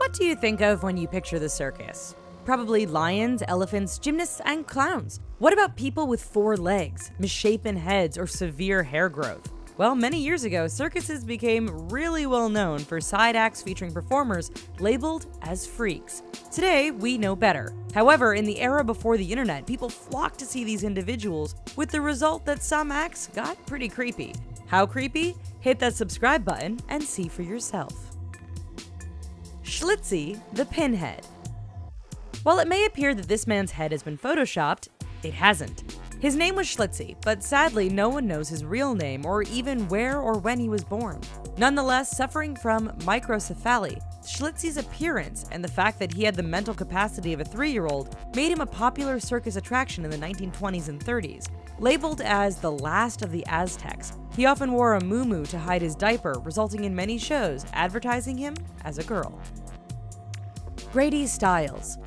What do you think of when you picture the circus? Probably lions, elephants, gymnasts, and clowns. What about people with 4 legs, misshapen heads, or severe hair growth? Well, many years ago, circuses became really well known for side acts featuring performers labeled as freaks. Today, we know better. However, in the era before the internet, people flocked to see these individuals, with the result that some acts got pretty creepy. How creepy? Hit that subscribe button and see for yourself. SCHLITZIE, the Pinhead. While it may appear that this man's head has been photoshopped, it hasn't. His name was SCHLITZIE, but sadly no one knows his real name or even where or when he was born. Nonetheless, suffering from microcephaly, SCHLITZIE's appearance and the fact that he had the mental capacity of a 3-year-old made him a popular circus attraction in the 1920s and 30s. Labeled as the last of the Aztecs, he often wore a muumuu to hide his diaper, resulting in many shows advertising him as a girl. GRADY STILES.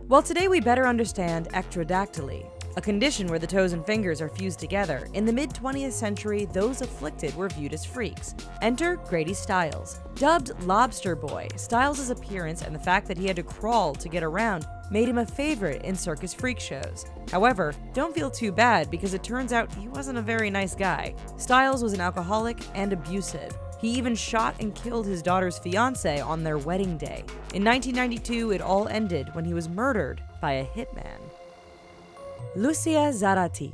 Well, today we better understand ectrodactyly, a condition where the toes and fingers are fused together. In the mid-20th century, those afflicted were viewed as freaks. Enter GRADY STILES. Dubbed Lobster Boy, Styles' appearance and the fact that he had to crawl to get around made him a favorite in circus freak shows. However, don't feel too bad because it turns out he wasn't a very nice guy. Styles was an alcoholic and abusive. He even shot and killed his daughter's fiancé on their wedding day. In 1992, it all ended when he was murdered by a hitman. LUCIA ZARATE.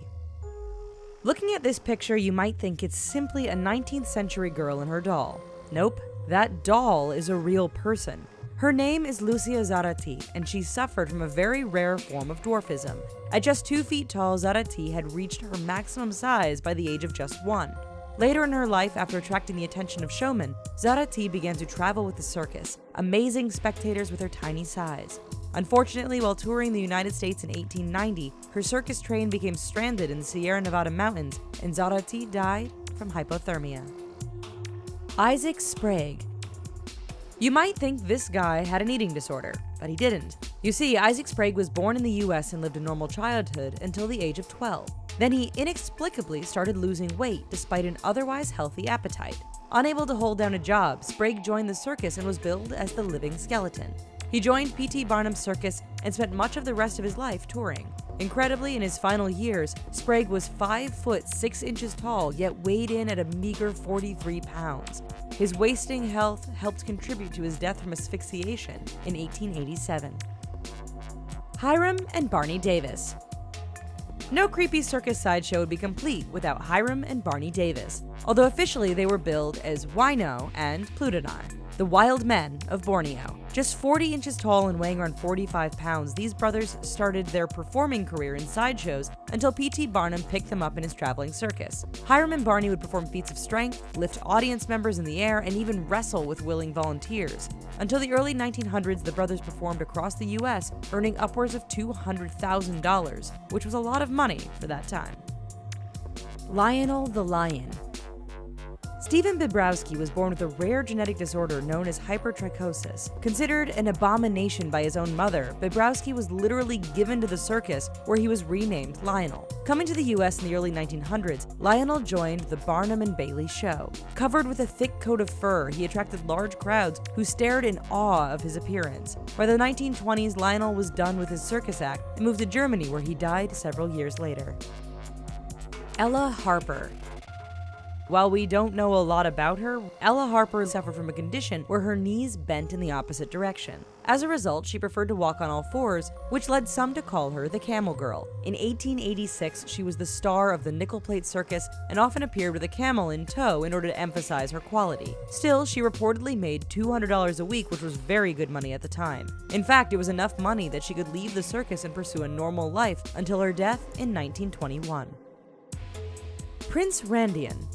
Looking at this picture, you might think it's simply a 19th century girl and her doll. Nope, that doll is a real person. Her name is LUCIA ZARATE, and she suffered from a very rare form of dwarfism. At just 2 feet tall, ZARATE had reached her maximum size by the age of just 1. Later in her life, after attracting the attention of showmen, ZARATE began to travel with the circus, amazing spectators with her tiny size. Unfortunately, while touring the United States in 1890, her circus train became stranded in the Sierra Nevada mountains, and ZARATE died from hypothermia. Isaac Sprague. You might think this guy had an eating disorder, but he didn't. You see, Isaac Sprague was born in the US and lived a normal childhood until the age of 12. Then he inexplicably started losing weight despite an otherwise healthy appetite. Unable to hold down a job, Sprague joined the circus and was billed as the living skeleton. He joined P.T. Barnum's circus and spent much of the rest of his life touring. Incredibly, in his final years, Sprague was 5 foot 6 inches tall, yet weighed in at a meager 43 pounds. His wasting health helped contribute to his death from asphyxiation in 1887. HIRAM and Barney Davis. No creepy circus sideshow would be complete without HIRAM and Barney Davis, although officially they were billed as Wino and Plutoni, the wild men of Borneo. Just 40 inches tall and weighing around 45 pounds, these brothers started their performing career in sideshows until P.T. Barnum picked them up in his traveling circus. HIRAM and Barney would perform feats of strength, lift audience members in the air, and even wrestle with willing volunteers. Until the early 1900s, the brothers performed across the U.S., earning upwards of $200,000, which was a lot of money for that time. LIONEL the Lion. Stephen Bibrowski was born with a rare genetic disorder known as hypertrichosis. Considered an abomination by his own mother, Bibrowski was literally given to the circus, where he was renamed Lionel. Coming to the US in the early 1900s, Lionel joined the Barnum and Bailey show. Covered with a thick coat of fur, he attracted large crowds who stared in awe of his appearance. By the 1920s, Lionel was done with his circus act and moved to Germany, where he died several years later. Ella Harper. While we don't know a lot about her, Ella Harper suffered from a condition where her knees bent in the opposite direction. As a result, she preferred to walk on all fours, which led some to call her the Camel Girl. In 1886, she was the star of the Nickel Plate Circus and often appeared with a camel in tow in order to emphasize her quality. Still, she reportedly made $200 a week, which was very good money at the time. In fact, it was enough money that she could leave the circus and pursue a normal life until her death in 1921. Prince Randian.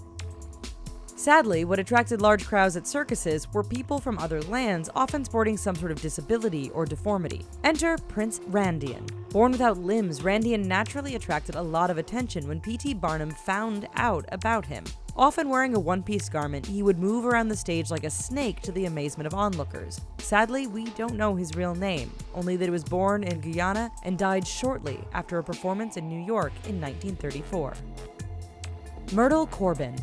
Sadly, what attracted large crowds at circuses were people from other lands, often sporting some sort of disability or deformity. Enter Prince Randian. Born without limbs, Randian naturally attracted a lot of attention when P.T. Barnum found out about him. Often wearing a one-piece garment, he would move around the stage like a snake to the amazement of onlookers. Sadly, we don't know his real name, only that he was born in Guyana and died shortly after a performance in New York in 1934. MYRTLE CORBIN.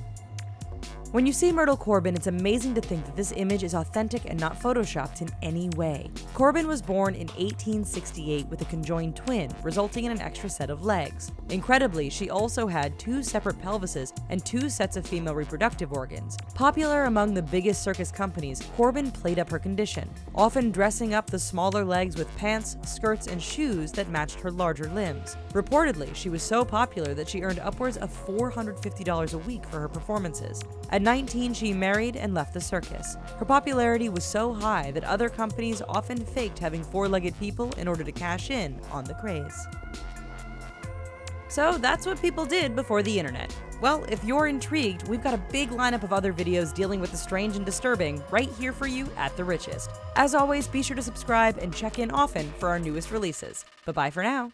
When you see Myrtle Corbin, it's amazing to think that this image is authentic and not photoshopped in any way. Corbin was born in 1868 with a conjoined twin, resulting in an extra set of legs. Incredibly, she also had 2 separate pelvises and 2 sets of female reproductive organs. Popular among the biggest circus companies, Corbin played up her condition, often dressing up the smaller legs with pants, skirts, and shoes that matched her larger limbs. Reportedly, she was so popular that she earned upwards of $450 a week for her performances. At 19, she married and left the circus. Her popularity was so high that other companies often faked having 4-legged people in order to cash in on the craze. So that's what people did before the internet. Well, if you're intrigued, we've got a big lineup of other videos dealing with the strange and disturbing right here for you at The Richest. As always, be sure to subscribe and check in often for our newest releases. Bye-bye for now.